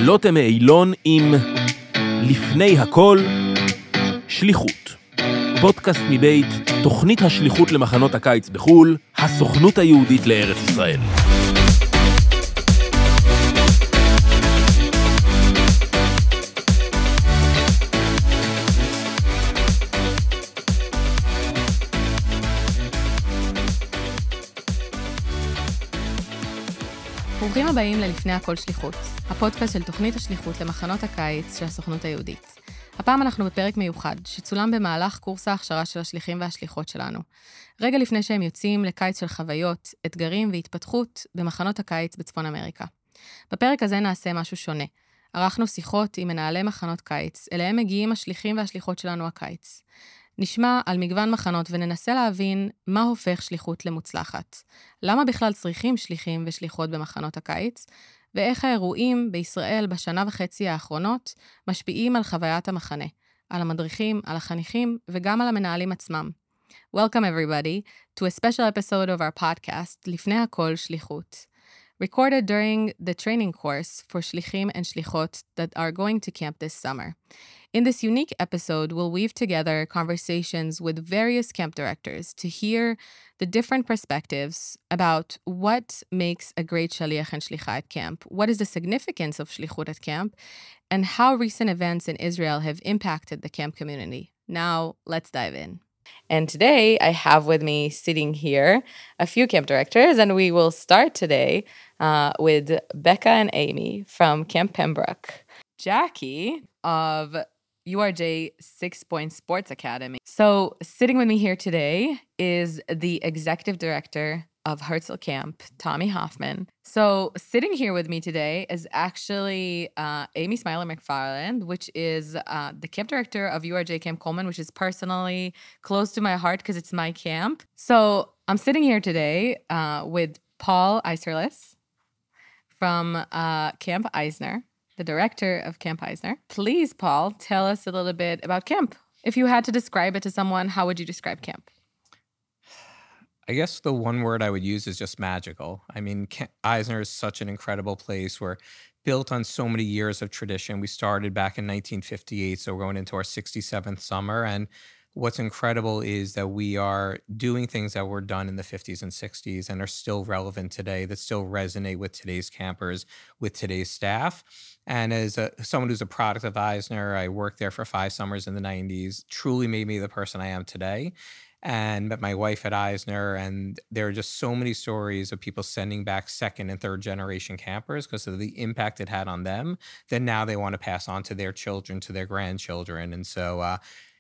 לוטם אילון עם לפני הכול, שליחות. פודקאסט מבית תוכנית השליחות למחנות הקיץ בחול, הסוכנות היהודית לארץ ישראל. ברוכים הבאים ללפני הכל שליחות, הפודקאסט של תוכנית השליחות למחנות הקיץ של הסוכנות היהודית. הפעם אנחנו בפרק מיוחד, שצולם במהלך קורס ההכשרה של השליחים והשליחות שלנו. רגע לפני שהם יוצאים לקיץ של חוויות, אתגרים והתפתחות במחנות הקיץ בצפון אמריקה. בפרק הזה נעשה משהו שונה. ערכנו שיחות עם מנהלי מחנות קיץ, אליהם מגיעים השליחים והשליחות שלנו הקיץ. נשמע על מגוון מחנות וננסה להבין מה הופך שליחות למוצלחת. למה בכלל צריכים שליחים ושליחות במחנות הקיץ, ואיך האירועים בישראל בשנה וחצי האחרונות משפיעים על חוויית המחנה, על המדריכים, על החניכים וגם על המנהלים עצמם. Welcome everybody to a special episode of our podcast, לפני הכול שליחות. Recorded during the training course for שליחים and שליחות that are going to camp this summer. In this unique episode, we'll weave together conversations with various camp directors to hear the different perspectives about what makes a great shaliach and shlicha at camp, what is the significance of shlichut at camp, and how recent events in Israel have impacted the camp community. Now, let's dive in. And today, I have with me sitting here a few camp directors, and we will start today with Becca and Amy from Camp Pembroke, Jackie of URJ 6 Point Sports Academy. So sitting with me here today is the executive director of Herzl Camp, Tommy Hoffman. So sitting here with me today is actually Amy Smiler McFarland, which is the camp director of URJ Camp Coleman, which is personally close to my heart because it's my camp. So I'm sitting here today with Paul Eiserlis from Camp Eisner, the director of Camp Eisner. Please, Paul, tell us a little bit about camp. If you had to describe it to someone, how would you describe camp? I guess the one word I would use is just magical. I mean, Eisner is such an incredible place. We're built on so many years of tradition. We started back in 1958, so we're going into our 67th summer. And what's incredible is that we are doing things that were done in the 50s and 60s and are still relevant today, that still resonate with today's campers, with today's staff. And as someone who's a product of Eisner, I worked there for 5 summers in the 90s, truly made me the person I am today. And met my wife at Eisner, and there are just so many stories of people sending back 2nd and 3rd generation campers because of the impact it had on them, that now they want to pass on to their children, to their grandchildren. And so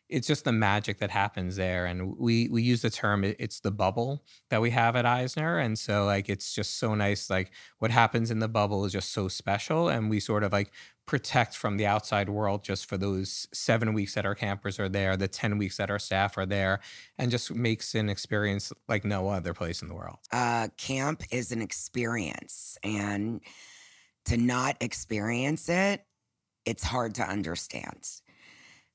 it's just the magic that happens there. And we use the term, it's the bubble that we have at Eisner. And so like, it's just so nice. Like what happens in the bubble is just so special. And we sort of like protect from the outside world just for those 7 weeks that our campers are there, the 10 weeks that our staff are there, and just makes an experience like no other place in the world. Camp is an experience, and to not experience it, it's hard to understand.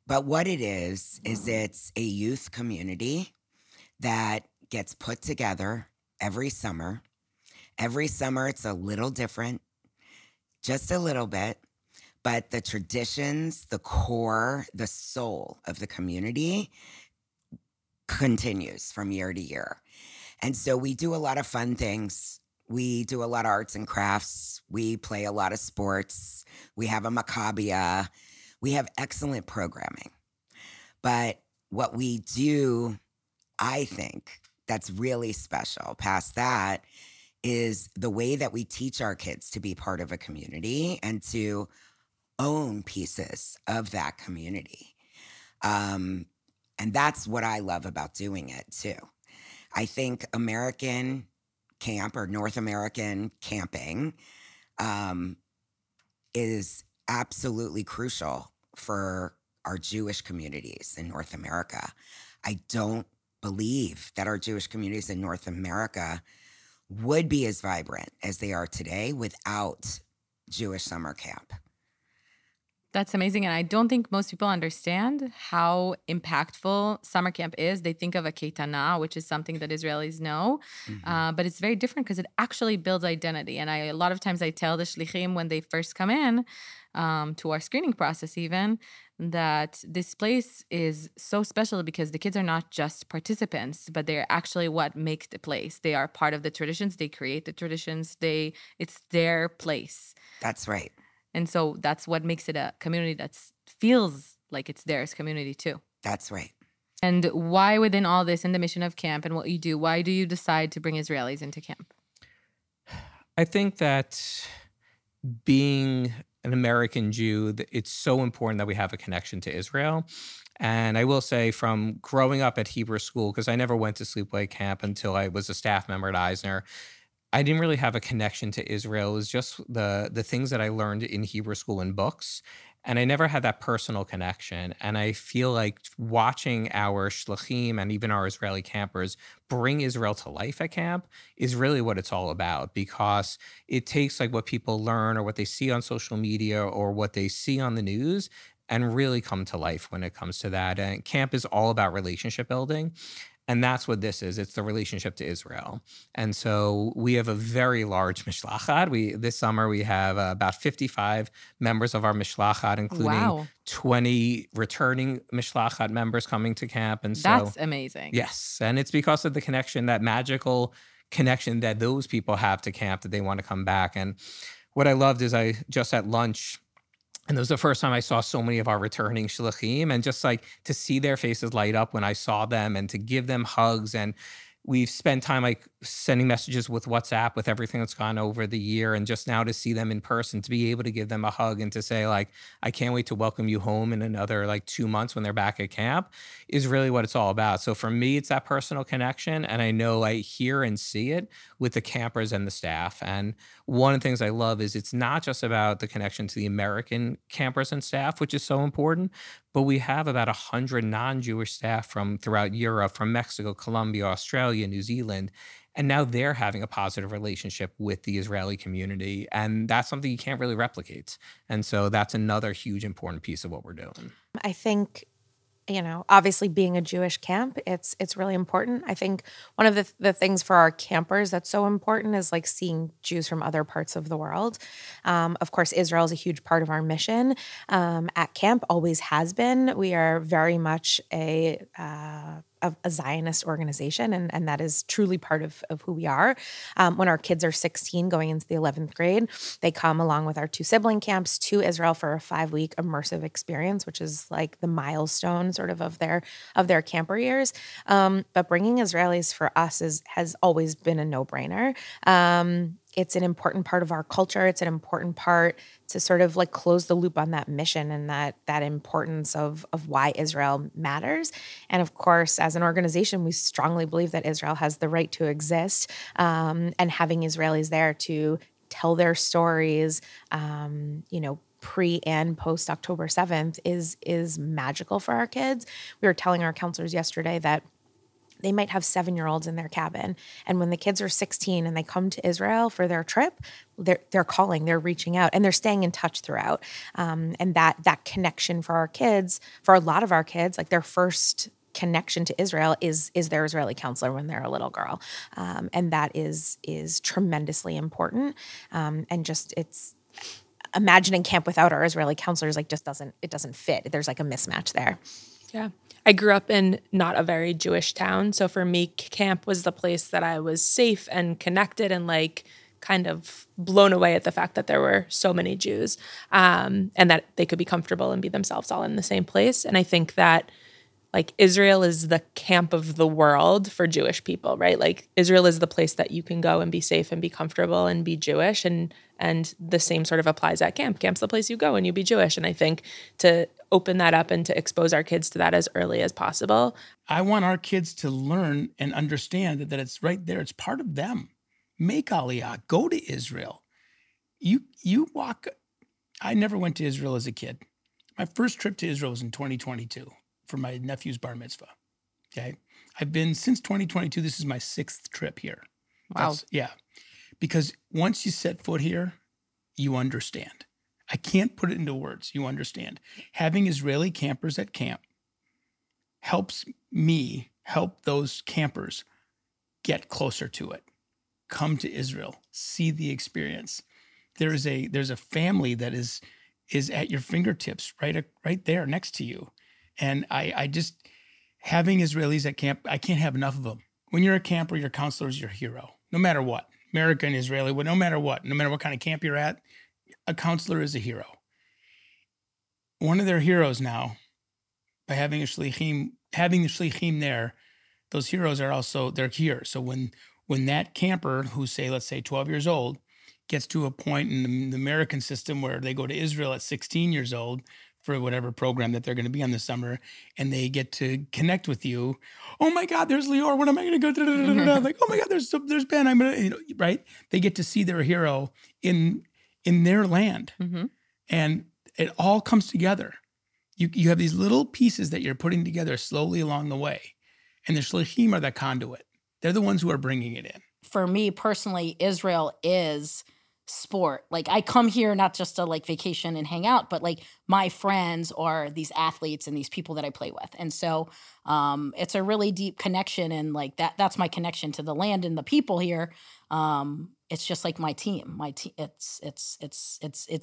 But what it is it's a youth community that gets put together every summer. Every summer, it's a little different, just a little bit. But the traditions, the core, the soul of the community continues from year to year. And so we do a lot of fun things. We do a lot of arts and crafts. We play a lot of sports. We have a maccabiah. We have excellent programming. But what we do, I think, that's really special past that is the way that we teach our kids to be part of a community and to own pieces of that community. And that's what I love about doing it too. I think American camp or North American camping is absolutely crucial for our Jewish communities in North America. I don't believe that our Jewish communities in North America would be as vibrant as they are today without Jewish summer camp. That's amazing. And I don't think most people understand how impactful summer camp is. They think of a keitana, which is something that Israelis know, but it's very different because it actually builds identity. And a lot of times I tell the shlichim when they first come in to our screening process even, that this place is so special because the kids are not just participants, but they're actually what makes the place. They are part of the traditions. They create the traditions. It's their place. That's right. And so that's what makes it a community that feels like it's theirs community too. That's right. And why within all this in the mission of camp and what you do, why do you decide to bring Israelis into camp? I think that being an American Jew, it's so important that we have a connection to Israel. And I will say from growing up at Hebrew school, because I never went to sleepaway camp until I was a staff member at Eisner, I didn't really have a connection to Israel. It was just the things that I learned in Hebrew school in books. And I never had that personal connection. And I feel like watching our shlichim and even our Israeli campers bring Israel to life at camp is really what it's all about, because it takes like what people learn or what they see on social media or what they see on the news and really come to life when it comes to that. And camp is all about relationship building. And that's what this is. It's the relationship to Israel. And so we have a very large mishlachat. This summer, we have about 55 members of our mishlachat, including 20 returning mishlachat members coming to camp. And so that's amazing. Yes. And it's because of the connection, that magical connection that those people have to camp, that they want to come back. And what I loved is I just at lunch, and it was the first time I saw so many of our returning shlichim, and just like to see their faces light up when I saw them and to give them hugs. And we've spent time like sending messages with WhatsApp with everything that's gone over the year. And just now to see them in person, to be able to give them a hug and to say like, I can't wait to welcome you home in another like 2 months when they're back at camp, is really what it's all about. So for me, it's that personal connection. And I know I hear and see it with the campers and the staff. And one of the things I love is it's not just about the connection to the American campers and staff, which is so important, but we have about 100 non-Jewish staff from throughout Europe, from Mexico, Colombia, Australia, New Zealand. And now they're having a positive relationship with the Israeli community. And that's something you can't really replicate. And so that's another huge important piece of what we're doing. I think, obviously being a Jewish camp, it's really important. I think one of the things for our campers that's so important is like seeing Jews from other parts of the world. Of course, Israel is a huge part of our mission at camp, always has been. We are very much a Zionist organization, and that is truly part of who we are. When our kids are 16 going into the 11th grade, they come along with our 2 sibling camps to Israel for a 5-week immersive experience, which is like the milestone sort of their camper years. But bringing Israelis for us has always been a no-brainer. It's an important part of our culture. It's an important part to sort of like close the loop on that mission and that importance of why Israel matters. And of course, as an organization, we strongly believe that Israel has the right to exist, and having Israelis there to tell their stories, pre and post October 7th is magical for our kids. We were telling our counselors yesterday that they might have 7-year-olds in their cabin. And when the kids are 16 and they come to Israel for their trip, they're calling, they're reaching out, and they're staying in touch throughout. And that connection for our kids, for a lot of our kids, like their first connection to Israel is their Israeli counselor when they're a little girl. And that is tremendously important. And just it's imagining camp without our Israeli counselors just doesn't fit. There's like a mismatch there. Yeah. I grew up in not a very Jewish town. So for me, camp was the place that I was safe and connected and kind of blown away at the fact that there were so many Jews, and that they could be comfortable and be themselves all in the same place. And I think that Israel is the camp of the world for Jewish people, right? Israel is the place that you can go and be safe and be comfortable and be Jewish. And the same sort of applies at camp. Camp's the place you go and you be Jewish. And I think to open that up and to expose our kids to that as early as possible. I want our kids to learn and understand that it's right there. It's part of them. Make Aliyah. Go to Israel. You walk. I never went to Israel as a kid. My first trip to Israel was in 2022 for my nephew's bar mitzvah. Okay. I've been since 2022. This is my 6th trip here. Wow. Yeah. Because once you set foot here, you understand. I can't put it into words. You understand. Having Israeli campers at camp helps me help those campers get closer to it. Come to Israel, see the experience. There's a family that is at your fingertips, right there next to you. And I just, having Israelis at camp, I can't have enough of them. When you're a camper, your counselor is your hero, no matter what. American, Israeli, no matter what kind of camp you're at, a counselor is a hero. One of their heroes now, by having the shlichim there, those heroes are also, they're here. So when that camper, who's let's say 12 years old, gets to a point in the American system where they go to Israel at 16 years old for whatever program that they're going to be on this summer, and they get to connect with you. Oh my God, there's Lior. When am I going to go? Like, oh my God, there's Ben. I'm going to, right? They get to see their hero in their land. Mm-hmm. And it all comes together. You have these little pieces that you're putting together slowly along the way. And the shlichim are the conduit. They're the ones who are bringing it in. For me personally, Israel is sport. Like, I come here not just to like vacation and hang out, but like my friends are these athletes and these people that I play with. And so it's a really deep connection, and like that's my connection to the land and the people here. It's just like my team. It's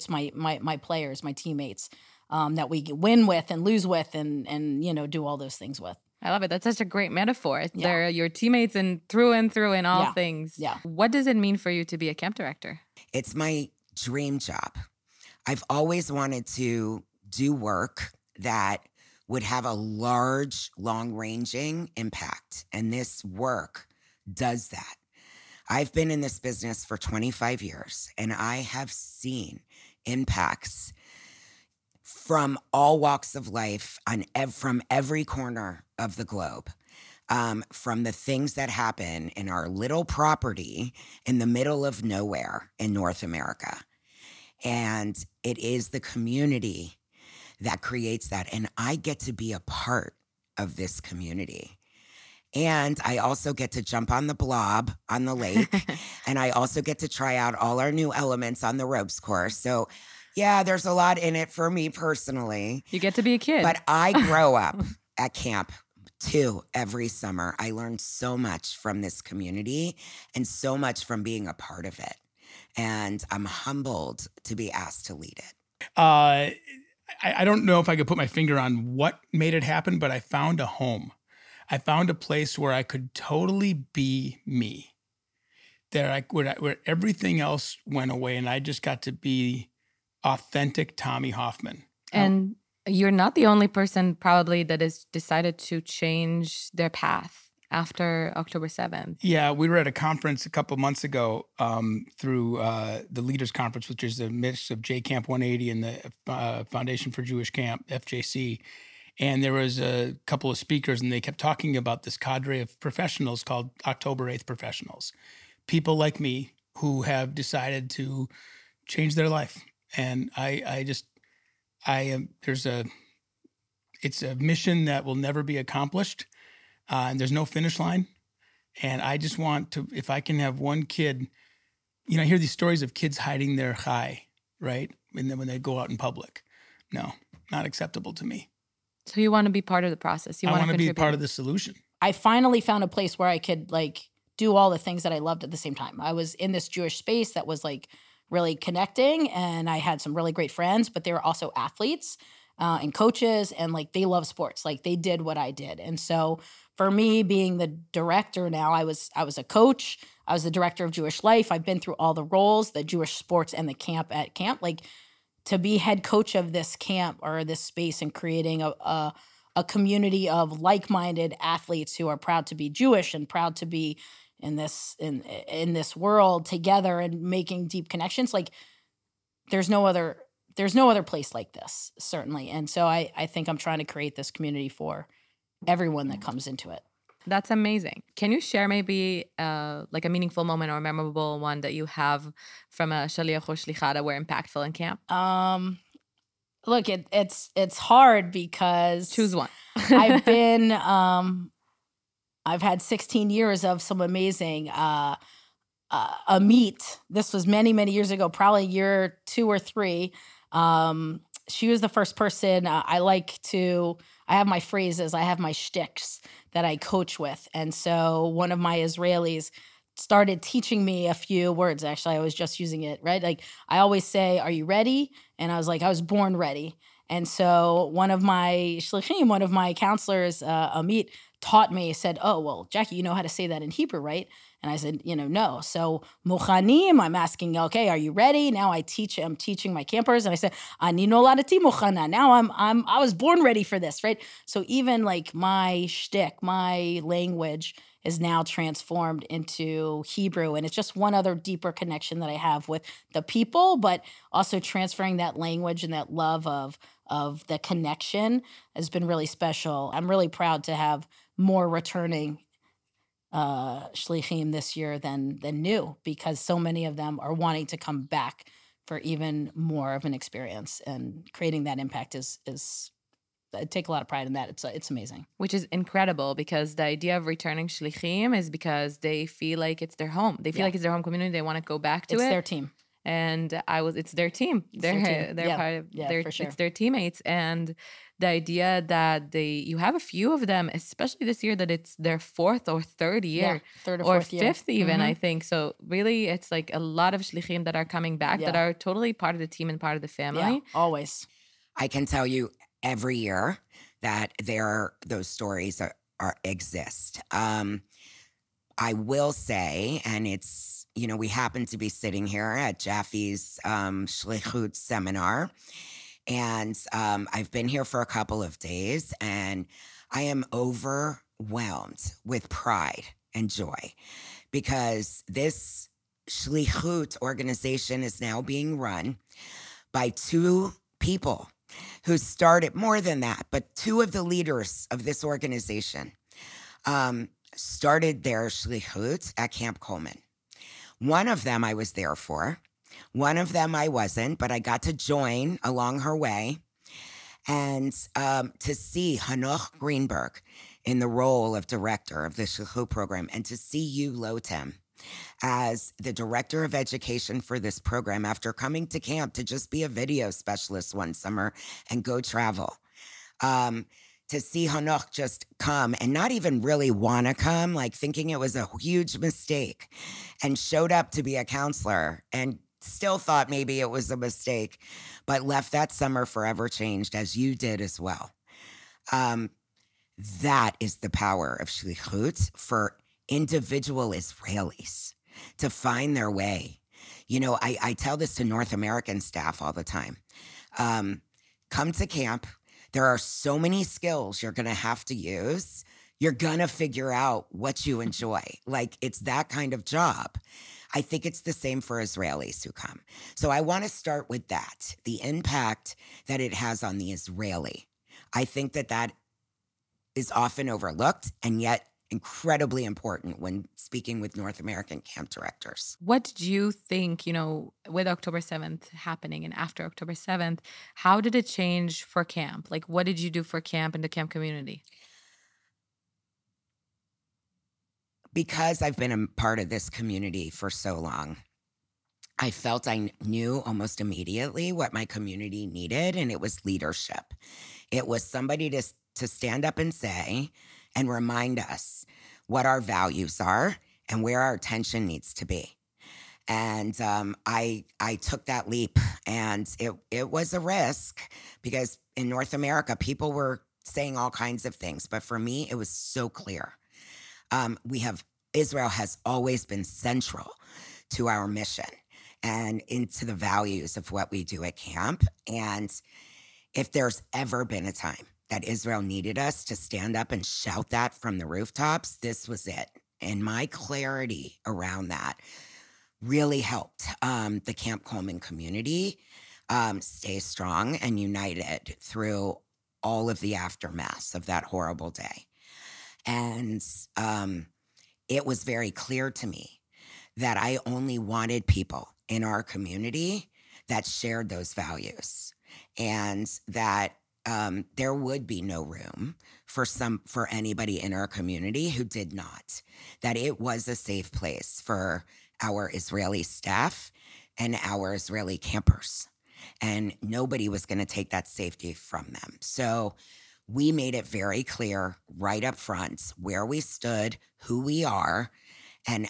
my players, my teammates that we win with and lose with and do all those things with. I love it. That's such a great metaphor. Yeah. They're your teammates in all things. Yeah. What does it mean for you to be a camp director? It's my dream job. I've always wanted to do work that would have a large, long-ranging impact. And this work does that. I've been in this business for 25 years, and I have seen impacts from all walks of life from every corner of the globe, from the things that happen in our little property in the middle of nowhere in North America. And it is the community that creates that. And I get to be a part of this community. And I also get to jump on the blob on the lake. And I also get to try out all our new elements on the ropes course. So yeah, there's a lot in it for me personally. You get to be a kid. But I grow up at camp too every summer. I learned so much from this community and so much from being a part of it. And I'm humbled to be asked to lead it. I don't know if I could put my finger on what made it happen, but I found a home. I found a place where I could totally be me. Where everything else went away and I just got to be authentic Tommy Hoffman. And you're not the only person probably that has decided to change their path after October 7th. Yeah, we were at a conference a couple months ago through the Leaders Conference, which is a mix of JCamp 180 and the Foundation for Jewish Camp, FJC. And there was a couple of speakers, and they kept talking about this cadre of professionals called October 8th professionals. People like me who have decided to change their life. And it's a mission that will never be accomplished. And there's no finish line. And I just want to, if I can have one kid, I hear these stories of kids hiding their chai, right? And then when they go out in public. No, not acceptable to me. So you want to be part of the process. I want to be part of the solution. I finally found a place where I could do all the things that I loved at the same time. I was in this Jewish space that was really connecting, and I had some really great friends, but they were also athletes and coaches, and they love sports. They did what I did. And so for me, being the director now, I was a coach. I was the director of Jewish life. I've been through all the roles, the Jewish sports and the camp at camp. To be head coach of this camp or this space and creating a community of like-minded athletes who are proud to be Jewish and proud to be in this world together and making deep connections. There's no other place like this, certainly. And so I think I'm trying to create this community for everyone that comes into it. That's amazing. Can you share maybe a meaningful moment or a memorable one that you have from a shaliach or shlicha that were impactful in camp? Look, it's hard because choose one. I've had 16 years of some amazing a meet. This was many, many years ago, probably year 2 or 3. She was the first person. I have my phrases, I have my shticks that I coach with. And so one of my Israelis started teaching me a few words. Actually, I was just using it, right? Like I always say, are you ready? And I was like, I was born ready. And so one of my shlichim, one of my counselors, Amit, taught me, said, oh, well, Jackie, you know how to say that in Hebrew, right? And I said, no. So muchanim, I'm asking, okay, are you ready? Now I'm teaching my campers. And I said, ani noladati muchana. Now I was born ready for this, right? So even like my shtick, my language is now transformed into Hebrew. And it's just one other deeper connection that I have with the people, but also transferring that language and that love of the connection has been really special. I'm really proud to have more returning Shlichim this year than new, because so many of them are wanting to come back for even more of an experience, and creating that impact is I take a lot of pride in that. It's amazing. Which is incredible, because the idea of returning Shlichim is because they feel like it's their home. They feel like it's their home community. They want to go back to it. It's their team. And it's their team. They're part of for sure. It's their teammates. And the idea that you have a few of them, especially this year, that it's their fourth or third year, third or or fourth year. fifth even, I think. So really, it's like a lot of shlichim that are coming back that are totally part of the team and part of the family. Yeah, always. I can tell you every year that those stories exist. I will say, and it's, we happen to be sitting here at Jaffe's Shlichut seminar, and I've been here for a couple of days, and I am overwhelmed with pride and joy, because this Shlichut organization is now being run by two people who started, more than that, but two of the leaders of this organization started their Shlichut at Camp Coleman. One of them I was there for. One of them I wasn't, but I got to join along her way. And to see Hanoch Greenberg in the role of director of the Shlichut program, and to see you, Lotem, as the director of education for this program after coming to camp to just be a video specialist one summer and go travel. To see Hanoch just come and not even really want to come, like thinking it was a huge mistake, and showed up to be a counselor and still thought maybe it was a mistake, but left that summer forever changed, as you did as well. That is the power of Shlichut for individual Israelis to find their way. I tell this to North American staff all the time. Come to camp. There are so many skills you're going to have to use. You're going to figure out what you enjoy. Like, it's that kind of job. I think it's the same for Israelis who come. So I want to start with that, the impact that it has on the Israeli. I think that is often overlooked, and yet incredibly important when speaking with North American camp directors. What did you think, with October 7th happening and after October 7th, how did it change for camp? Like, what did you do for camp and the camp community? Because I've been a part of this community for so long, I felt I knew almost immediately what my community needed, and it was leadership. It was somebody to stand up and say and remind us what our values are and where our attention needs to be. And I took that leap, and it was a risk, because in North America, people were saying all kinds of things. But for me, it was so clear. Israel has always been central to our mission and into the values of what we do at camp. And if there's ever been a time that Israel needed us to stand up and shout that from the rooftops, this was it. And my clarity around that really helped the Camp Coleman community stay strong and united through all of the aftermath of that horrible day. And it was very clear to me that I only wanted people in our community that shared those values, and that there would be no room for anybody in our community who did not. That it was a safe place for our Israeli staff and our Israeli campers. and nobody was going to take that safety from them. So we made it very clear right up front where we stood, who we are, and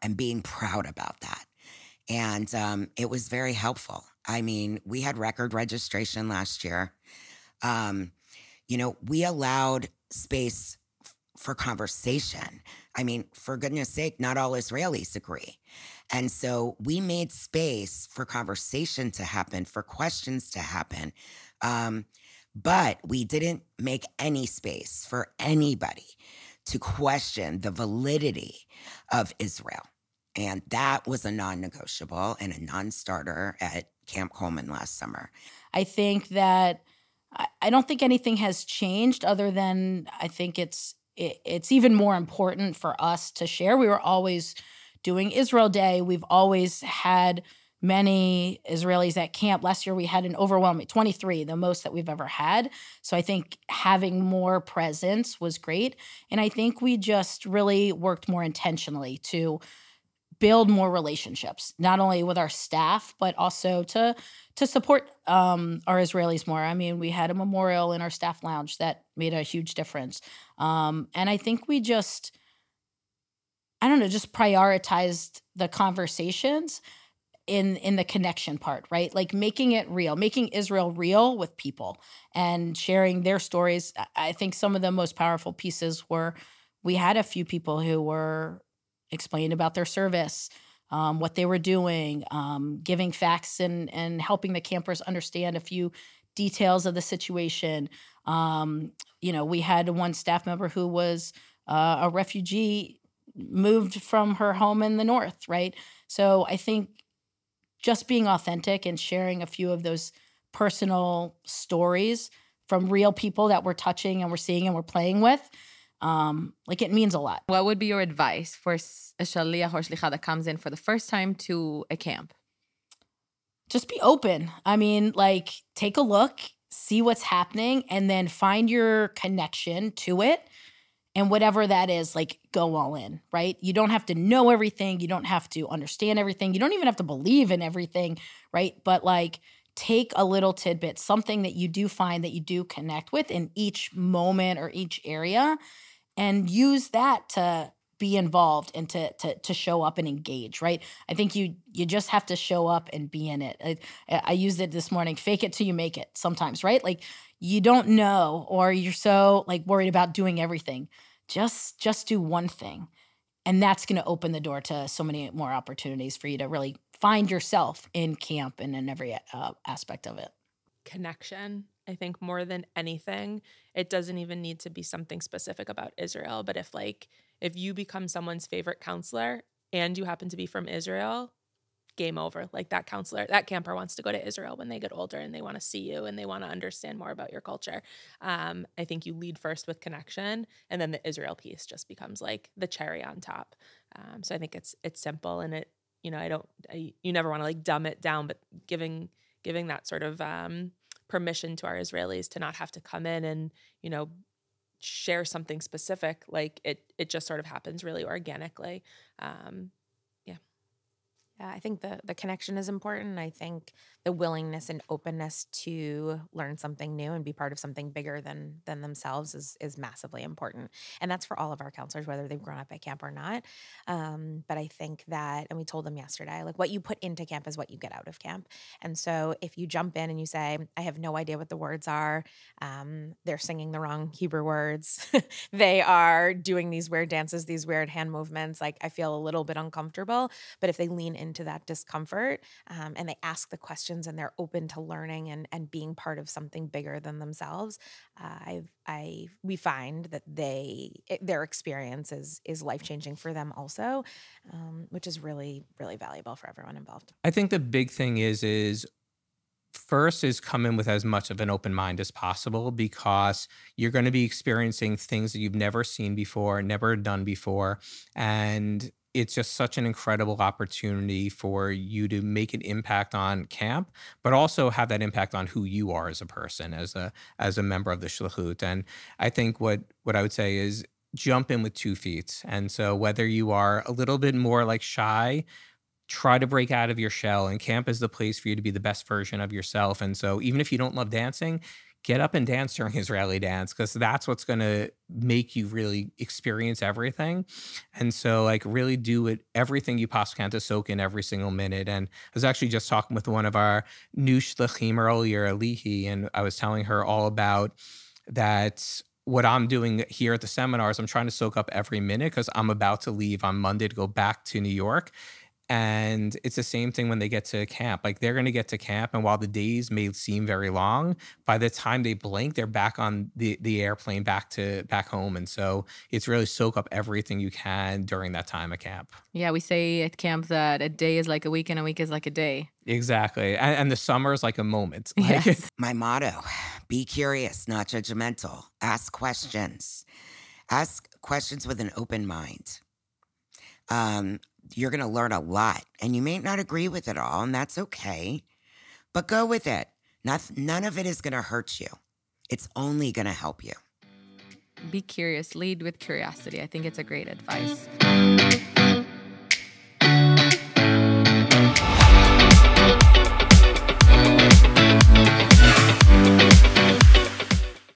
and being proud about that. And it was very helpful. I mean, we had record registration last year. We allowed space for conversation. I mean, for goodness sake, not all Israelis agree. And so we made space for conversation to happen, for questions to happen. But we didn't make any space for anybody to question the validity of Israel. And that was a non-negotiable and a non-starter at Camp Coleman last summer. I think that I don't think anything has changed other than I think it's even more important for us to share. We were always doing Israel Day. We've always had many Israelis at camp. Last year we had an overwhelming 23, the most that we've ever had. So I think having more presence was great. And I think we just really worked more intentionally to build more relationships, not only with our staff, but also to support our Israelis more. I mean, we had a memorial in our staff lounge that made a huge difference. And I think we just prioritized the conversations in the connection part, right? Like making it real, making Israel real with people and sharing their stories. I think some of the most powerful pieces were we had a few people who were explaining about their service, what they were doing, giving facts and helping the campers understand a few details of the situation. We had one staff member who was a refugee, moved from her home in the north, right? So I think just being authentic and sharing a few of those personal stories from real people that we're touching and we're seeing and we're playing with, it means a lot. What would be your advice for a shaliach or shlicha that comes in for the first time to a camp? Just be open. I mean, take a look, see what's happening, and then find your connection to it. And whatever that is, go all in, right? You don't have to know everything. You don't have to understand everything. You don't even have to believe in everything, right? But take a little tidbit, something that you do find that you do connect with in each moment or each area, and use that to be involved and to show up and engage, right? I think you just have to show up and be in it. I used it this morning, fake it till you make it sometimes, right? You don't know, or you're so worried about doing everything. Just do one thing. And that's going to open the door to so many more opportunities for you to really find yourself in camp and in every aspect of it. Connection. I think more than anything, it doesn't even need to be something specific about Israel. But if you become someone's favorite counselor and you happen to be from Israel, game over. That counselor, that camper wants to go to Israel when they get older and they want to see you and they want to understand more about your culture. I think you lead first with connection, and then the Israel piece just becomes the cherry on top. So I think it's simple, and you never want to dumb it down, but giving that sort of permission to our Israelis to not have to come in and share something specific. It just sort of happens really organically. Yeah, I think the connection is important. I think the willingness and openness to learn something new and be part of something bigger than themselves is massively important. And that's for all of our counselors, whether they've grown up at camp or not. But I think that, and we told them yesterday, what you put into camp is what you get out of camp. And so if you jump in and you say, I have no idea what the words are, they're singing the wrong Hebrew words, they are doing these weird dances, these weird hand movements, I feel a little bit uncomfortable. But if they lean into that discomfort and they ask the questions and they're open to learning and being part of something bigger than themselves, we find that their experience is life-changing for them also, which is really, really valuable for everyone involved. I think the big thing is first is come in with as much of an open mind as possible, because you're going to be experiencing things that you've never seen before, never done before, and it's just such an incredible opportunity for you to make an impact on camp, but also have that impact on who you are as a person, as a member of the Shlichut. And I think what I would say is jump in with 2 feet. And so whether you are a little bit more shy, try to break out of your shell, and camp is the place for you to be the best version of yourself. And so even if you don't love dancing, get up and dance during Israeli dance, because that's what's going to make you really experience everything. And so like really do it, everything you possibly can to soak in every single minute. And I was actually just talking with one of our new Shlihim earlier, Alihi, and I was telling her all about that. What I'm doing here at the seminars, I'm trying to soak up every minute because I'm about to leave on Monday to go back to New York. And it's the same thing when they get to camp. Like they're going to get to camp, and while the days may seem very long, by the time they blink, they're back on the airplane back home. And so it's really soak up everything you can during that time at camp. Yeah, we say at camp that a day is like a week and a week is like a day. Exactly. And the summer is like a moment. Yes. My motto, be curious, not judgmental. Ask questions. Ask questions with an open mind. You're going to learn a lot, and you may not agree with it all, and that's okay, but go with it. None of it is going to hurt you. It's only going to help you. Be curious. Lead with curiosity. I think it's a great advice.